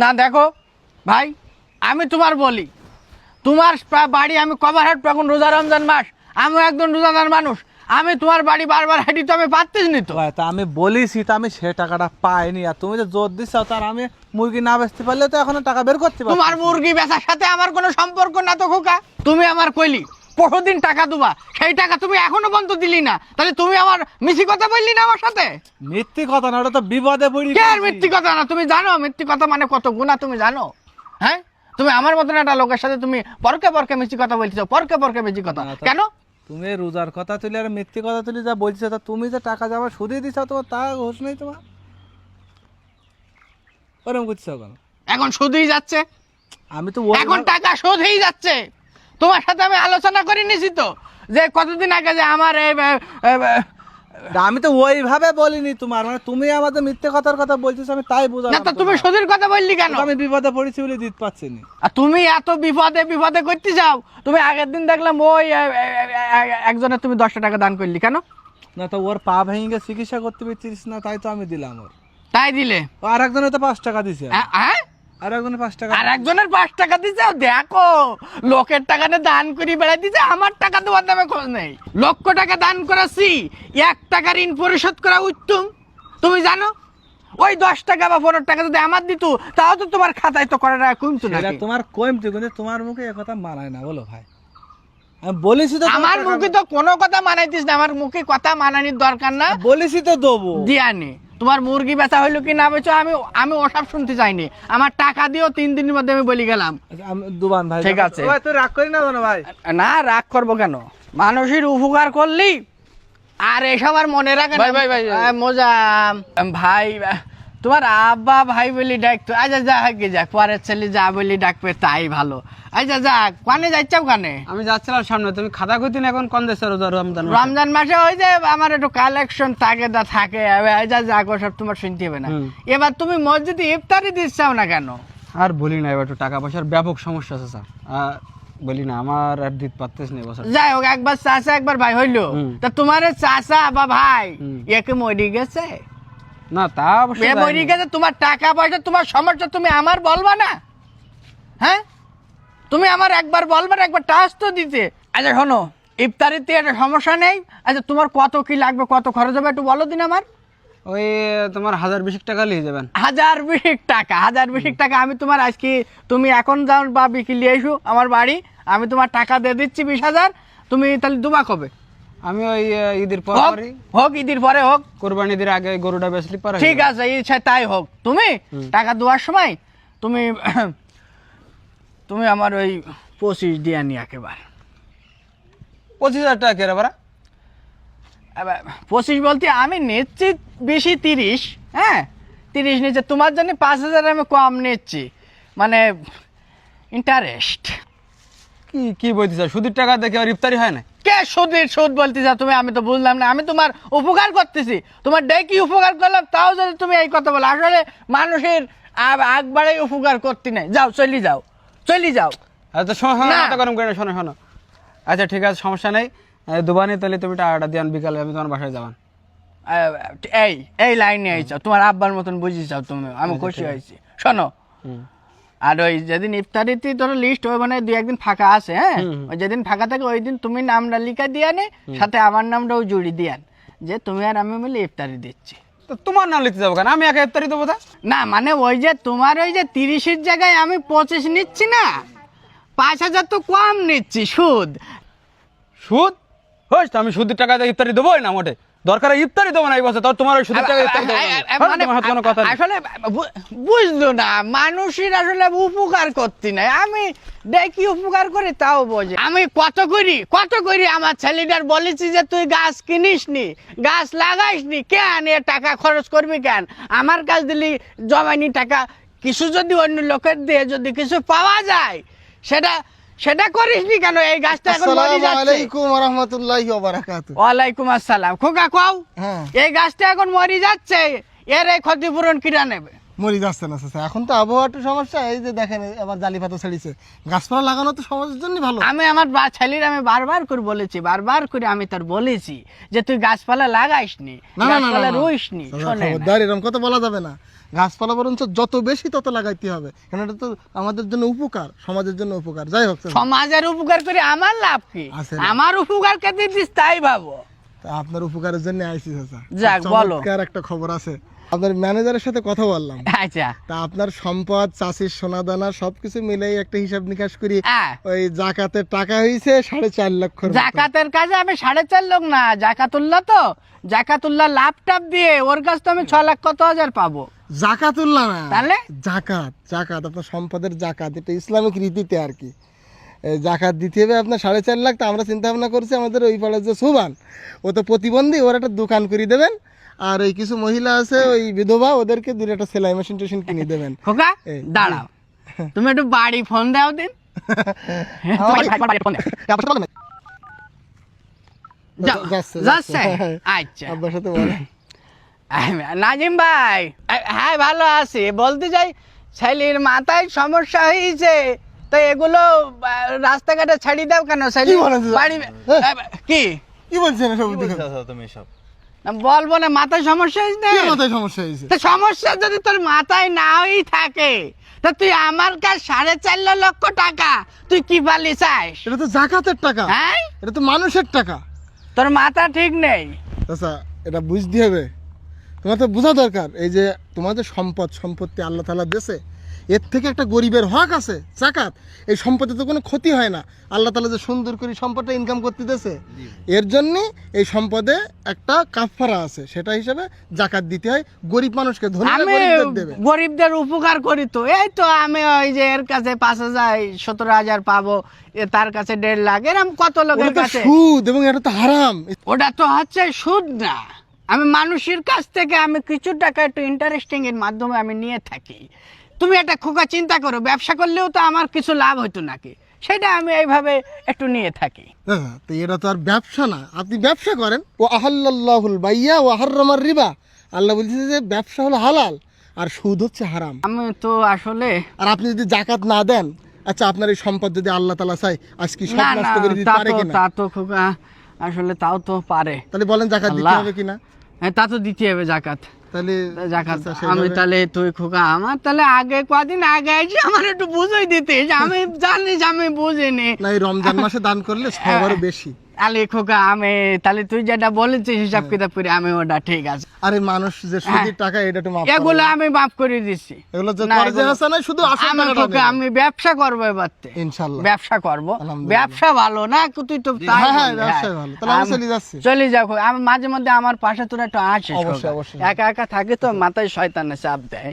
না দেখো ভাই, আমি তোমার বলি, তোমার বাড়ি আমি কভার হেড, এখন রোজা রমজান মাস, আমি একজন রোজাদার মানুষ, আমি তোমার বাড়ি বারবার হাঁটি তো আমি পারতেছি নি তো। তা আমি বলিছি তো আমি সে টাকাটা পাইনি, আর তুমি যে জোর দিচ্ছ তার আমি মুরগি না বেচতে পারলে তো এখন টাকা বের করতে পারছি। তোমার মুরগি বেচার সাথে আমার কোনো সম্পর্ক না তো খোকা। তুমি আমার কইলি পরশুদিন টাকা দেবা, সেই টাকা তুমি এখনো পর্যন্ত দিলি না, তাহলে তুমি আমার মিথ্যি কথা বললি না আমার সাথে? মিথ্যি কথা না, ওটা তো বিপদে পড়ি। কে আর মিথ্যি কথা না? তুমি জানো মিথ্যি কথা মানে কত গুণা তুমি জানো? হ্যাঁ, তুমি আমার মতন একটা লোকের সাথে তুমি পরকে পরকে মিথ্যি কথা বলছো, পরকে পরকে মিথ্যি কথা কেন? তুমি রোজার কথা তুলি আর মিথ্যি কথা তুলি যা বলছো, তা তুমি যে টাকা যাবার সুদে দিচ্ছ তোমার তা ঘোষ নেই তোমার, ওরকম করছো কেন? এখন শুধুই যাচ্ছে, আমি তো এখন টাকা শোধেই যাচ্ছে। তোমার সাথে আমি আলোচনা করে নিছি তো যে কতদিন আগে যে আমার আমি তো ওইভাবে বলিনি তোমার, মানে তুমি আমাদের মিথ্যে কথার কথা বলছিস, আমি তাই বুঝলাম। না তো তুমি সুদের কথা বললি কেন? আমি বিপদে পড়েছি বলে দিতে পারছি না। আর তুমি এত বিপদে বিপদে করতে যাও, তুমি আগের দিন দেখলাম ওই একজনের তুমি 10 টাকা দান করলি কেন? না তো ওর পা ভেঙে চিকিৎসা করতে পারছিস না, তাই তো আমি দিলাম ওর। তাই দিলে? আর একজনে তো 5 টাকা দিছে, হ্যাঁ, আর একজনে 5 টাকা, আর একজনের 5 টাকা দিছে। দেখো লোকের টাকা দান করি বেড়াই দিছে, আমার টাকা দেওয়ার দামে খোঁজ নেই। লক্ষ টাকা দান করাছি, 1 টাকা ঋণ পরিশোধ করা উত্তম। তুমি জানো ওই 10 টাকা বা 15 টাকা যদি আমার দিত, তাও তো তোমার খাতায় তো করে টাকা কমতো না। তোমার কমতে, কিন্তু তোমার মুখে এ কথা মানায় না, বলো ভাই। আমি বলেছি তো আমার মুখে তো কোনো কথা মানাইতিস না, আমার মুখে কথা মানানির দরকার না। বলেছি তো দেবো দিয়ানি তোমার মুরগি বেচা হইলো কি না বেচো আমি আমি ওসব শুনতে চাইনি। আমার টাকা দিও, 3 দিনের মধ্যে আমি বলি গেলাম। দুবান ভাই ঠিক আছে। ভাই তুই রাগ করি না জানো ভাই। না রাগ করবো কেন? মানুষের উপকার করলি আর এসব আর মনে রাখে না। মজা ভাই, তোমার আব্বা ভাই বলি ডাকতো। আচ্ছা যা হাগে যাক, পরের ছেলে যা বলি ডাকবে তাই ভালো। আচ্ছা যাক, কানে যাচ্ছাও কানে? আমি যাচ্ছিলাম সামনে, তুমি খাতা কইতে না এখন কোন দেশে রমজান মাসে? রমজান মাসে ওই যে আমার একটু কালেকশন থাকে দা থাকে, আচ্ছা যাক ওসব তোমার শুনতে হবে না। এবার তুমি মসজিদে ইফতারি দিচ্ছাও না কেন? আর বলি না, এবার একটু টাকা পয়সার ব্যাপক সমস্যা আছে স্যার, বলি না আমার আর দিতে পারতেছ না বছর। যাই হোক, একবার চাচা একবার ভাই হইলো, তা তোমার চাচা বা ভাই একে মরি গেছে? না তা অবশ্যই মরি গেছে, তোমার টাকা পয়সা তোমার সমস্যা তুমি আমার বলবা না? হ্যাঁ, তুমি আমার একবার বলবা না, একবার টাস্ক তো দিতে। আচ্ছা শোনো, ইফতারিতে একটা সমস্যা নেই। আচ্ছা তোমার কত কি লাগবে, কত খরচ হবে একটু বলো দিন আমার। ওই তোমার 1020 টাকা নিয়ে যাবেন। 1020 টাকা? 1020 টাকা আমি তোমার আজকে, তুমি এখন যাও বা বিকেলে এসো আমার বাড়ি, আমি তোমার টাকা দিয়ে দিচ্ছি 20,000। তুমি তাহলে দুবা কবে? আমি ওই ঈদের পর হোক, ঈদের পরে হোক, কোরবানি ঈদের আগে গরুটা বেচলি পরে। ঠিক আছে, ইচ্ছা তাই হোক। তুমি টাকা দেওয়ার সময় তুমি তুমি আমার ওই 25 দিয়ে নি একেবারে। 25,000 টাকা কে রে বাড়া? 25 বলতে আমি নিচ্ছি বেশি 30। হ্যাঁ 30 নিচ্ছে, তোমার জন্য 5,000 আমি কম নিচ্ছি, মানে ইন্টারেস্ট। কি কি বলতে স্যার, সুদের টাকা দেখে আর ইফতারি হয় না? কে সুদের সুদ বলতে চাও তুমি? আমি তো বুঝলাম না। আমি তোমার উপকার করতেছি, তোমার ডেকে উপকার করলাম, তাও যদি তুমি এই কথা বলো। আসলে মানুষের একবারে উপকার করতে নাই। যাও চলি যাও, চলি যাও। আচ্ছা শোনো, মাথা গরম করে না, শোনো শোনো। আচ্ছা ঠিক আছে, সমস্যা নেই। দুবানি তাহলে তুমি টাকাটা দিয়ান, বিকালে আমি তোমার বাসায় যাবান। এই এই লাইনে আইছো, তোমার আব্বার মতন বুঝি চাও তুমি, আমি খুশি হয়েছি। শোনো, আর ওই যেদিন ইফতারিতে ধরো লিস্ট ওই মানে 2 একদিন ফাঁকা আছে, হ্যাঁ ওই যেদিন ফাঁকা থাকে ওই দিন তুমি নামটা লিখা দিয়ে নে, সাথে আমার নামটাও জুড়ি দিয়ান, যে তুমি আর আমি মিলে ইফতারি দিচ্ছি। তো তোমার নাম লিখতে যাবো কেন? আমি একা ইফতারি দেবো। না মানে ওই যে তোমার ওই যে 30-এর জায়গায় আমি 25 নিচ্ছি না, 5,000 তো কম নিচ্ছি সুদ। সুদ? হইস, আমি সুদের টাকা দিয়ে ইফতারি দেবোই না মোটে। দরকার ইফতারি দেবো না এই বছর, তোর তোমার ওই সুদের টাকা ইফতারি দেবো না। তোমার কোনো কথা নেই। আসলে বুঝলো না, মানুষের আসলে উপকার করতে নাই, আমি দেখি উপকার করি তাও বোঝে। আমি কত করি আমার ছেলেটার বলেছি যে তুই গাছ কিনিস নি, গাছ লাগাইস নি, কেন এ টাকা খরচ করবি কেন? আমার কাছ দিলি জমাইনি টাকা, কিছু যদি অন্য লোকের দিয়ে যদি কিছু পাওয়া যায় সেটা করিস নি কেন? এই গাছটা এখন মরে যাচ্ছে। আসসালামু আলাইকুম ওয়া রাহমাতুল্লাহি ওয়া বারাকাতুহু। ওয়ালাইকুম আসসালাম। খোকা কও, হ্যাঁ এই গাছটা এখন মরে যাচ্ছে, এর এই ক্ষতিপূরণ কিরা নেবে? মরি যাচ্ছে না চাচা, এখন তো আবহাওয়াটা সমস্যা। এই যে দেখেন আবার জালি পাতা ছেড়েছে, গাছপালা লাগানো তো সমাজের জন্য ভালো। আমি আমার ছেলের আমি বারবার করে বলেছি, আমি তার বলেছি যে তুই গাছপালা লাগাইস নি, গাছপালা রুইস নি। শোনে খবরদার, এরকম কথা বলা যাবে না। গাছপালা বরঞ্চ যত বেশি তত লাগাইতে হবে, কারণ এটা তো আমাদের জন্য উপকার, সমাজের জন্য উপকার। যাই হোক চাচা, সমাজের উপকার করে আমার লাভ কি? আছে না। আমার উপকার কে দিস তাই ভাবো। তা আপনার উপকারের জন্য আইসি চাচা। যাক, বলো। চমৎকার একটা খবর আছে, আপনার ম্যানেজারের সাথে কথা বললাম। আচ্ছা, তা আপনার সম্পদ, চাষির সোনাদানা সবকিছু মিলাই একটা হিসাব নিকাশ করি, ওই জাকাতের টাকা হয়েছে 4.5 লক্ষ। জাকাতের কাজে আমি 4.5 লাখ না, জাকাতুল্লাহ তো, জাকাতুল্লাহ লাভ টাপ দিয়ে ওর কাছ তো আমি 6 লাখ কত হাজার পাবো। জাকাতুল্লাহ না, তাহলে? জাকাত। জাকাত আপনার সম্পদের জাকাত, এটা ইসলামিক রীতিতে আর কি। এই জাকাত দিতে হবে আপনার 4.5 লাখ। তা আমরা চিন্তা ভাবনা করছি, আমাদের ওই পাড়ার যে সুবান, ও তো প্রতিবন্ধী, ওর একটা দোকান করে দেবেন, আর ওই কিছু মহিলা আছে ওই বিধবা, ওদেরকে 2টা সেলাই মেশিন টেশিন কিনে দেবেন। খোকা এই, দাঁড়াও, তুমি একটু বাড়ি ফোন দাও দিন। বাড়ি ফোন দাও। যাও, যাচ্ছে, যাচ্ছে? যাচ্ছে। আচ্ছা, আব্বার সাথে বলে। নাজিম ভাই, হ্যাঁ ভালো আছি। বলতে যাই, ছেলের মাথায় সমস্যা হয়েছে, তো এগুলো রাস্তাঘাটে ছাড়ি দাও কেন? ছেলে কি বলেন দাদা? বাড়ি কি কি বলছেন এসব? দেখুন, না, বলবো না, মাথায় সমস্যা হয়েছে কি না? মাথায় সমস্যা হয়েছে? তো সমস্যা যদি তোর মাথায় নাই থাকে, তা তুই আমার কাছে 4.5 লক্ষ টাকা তুই কি পালি চাস? এটা তো জাকাতের টাকা, হ্যাঁ, এটা তো মানুষের টাকা। তোর মাথা ঠিক নেই। আচ্ছা, এটা বুঝতে হবে, তোমার তো বোঝা দরকার। এই যে তোমাদের সম্পত্তি আল্লাহ তাআলা দিয়েছে, এর থেকে একটা গরিবের হক আছে জাকাত। এই সম্পদে তো কোনো ক্ষতি হয় না, আল্লাহ তাআলা যে সুন্দর করে সম্পদটা ইনকাম করতে দিয়েছে, এর জন্য এই সম্পদে একটা কাফারা আছে, সেটা হিসেবে জাকাত দিতে হয়। গরিব মানুষকে, ধনীরা আমি গরিবদের দেবে। গরিবদের উপকার করি তো, এই তো আমি ওই যে এর কাছে 5,000 17,000 পাবো, তার কাছে 1.5 লাখ, এরকম কত ওটা লোকের তো কাছে। সুদ এবং এটা তো হারাম। ওটা তো হচ্ছে সুদ না, আমি মানুষের কাছ থেকে আমি কিছু টাকা একটু ইন্টারেস্টিং এর মাধ্যমে আমি নিয়ে থাকি। তুমি একটা খোকা চিন্তা করো, ব্যবসা করলেও তো আমার কিছু লাভ হতো নাকি, সেটা আমি এইভাবে একটু নিয়ে থাকি। দাদা, তো এটা তো আর ব্যবসা না, আপনি ব্যবসা করেন। ও আহাল্লাল্লাহুল বাইয়া ও হাররামার রিবা, আল্লাহ বলছে যে ব্যবসা হলো হালাল আর সুদ হচ্ছে হারাম। আমি তো আসলে আর আপনি যদি জাকাত না দেন, আচ্ছা, আপনার এই সম্পদ যদি আল্লাহ তাআলা চায় আজকে সব না না, নষ্ট করে দিতে তা পারে তো কিনা? তা তো খোকা আসলে তাও তো পারে। তাহলে বলেন জাকাত দিতে আল্লাহ। হবে কিনা? হ্যাঁ, তা তো দিতে হবে জাকাত। তাহলে জাকাত আচ্ছা, আমি সেইভাবে- তাহলে, তুই খোকা আমার তাহলে আগে কদিন আগে এসে আমার একটু বুঝাই দিতিস, আমি জানিস আমি বুঝিনি। না, এই রমজান মাসে দান করলে সবারও বেশি। তাহলে খোকা আমি তাহলে তুই যেটা বলেছিস হিসাব কিতাব করে আমি ওটা ঠিক আছে, আরে মানুষ যে সুদের টাকা, এটা একটু মাফ করো। এগুলো আমি মাফ করে দিচ্ছি। এগুলো যে না, কর্জে এগুলো- আছে না, শুধু আসল আমি টাকাটা খোকা নেবেন। আমি ব্যবসা করবো এবার থেকে। ইনশাআল্লাহ। ব্যবসা করবো, আলহামদুলিল্লাহ। ব্যবসা ভালো না তুই তো তাই হ্যাঁ, হ্যাঁ, বললি, ব্যবসাই হ্যাঁ। ভালো। তাহলে আমি চলে যাচ্ছি। চলে যাও খোকা, আমি মাঝে মধ্যে আমার পাশে তোরা একটু আসিস অবশ্যই, খোকা। অবশ্যই। একা একা থাকে তো মাথায় শয়তানের চাপ দেয়।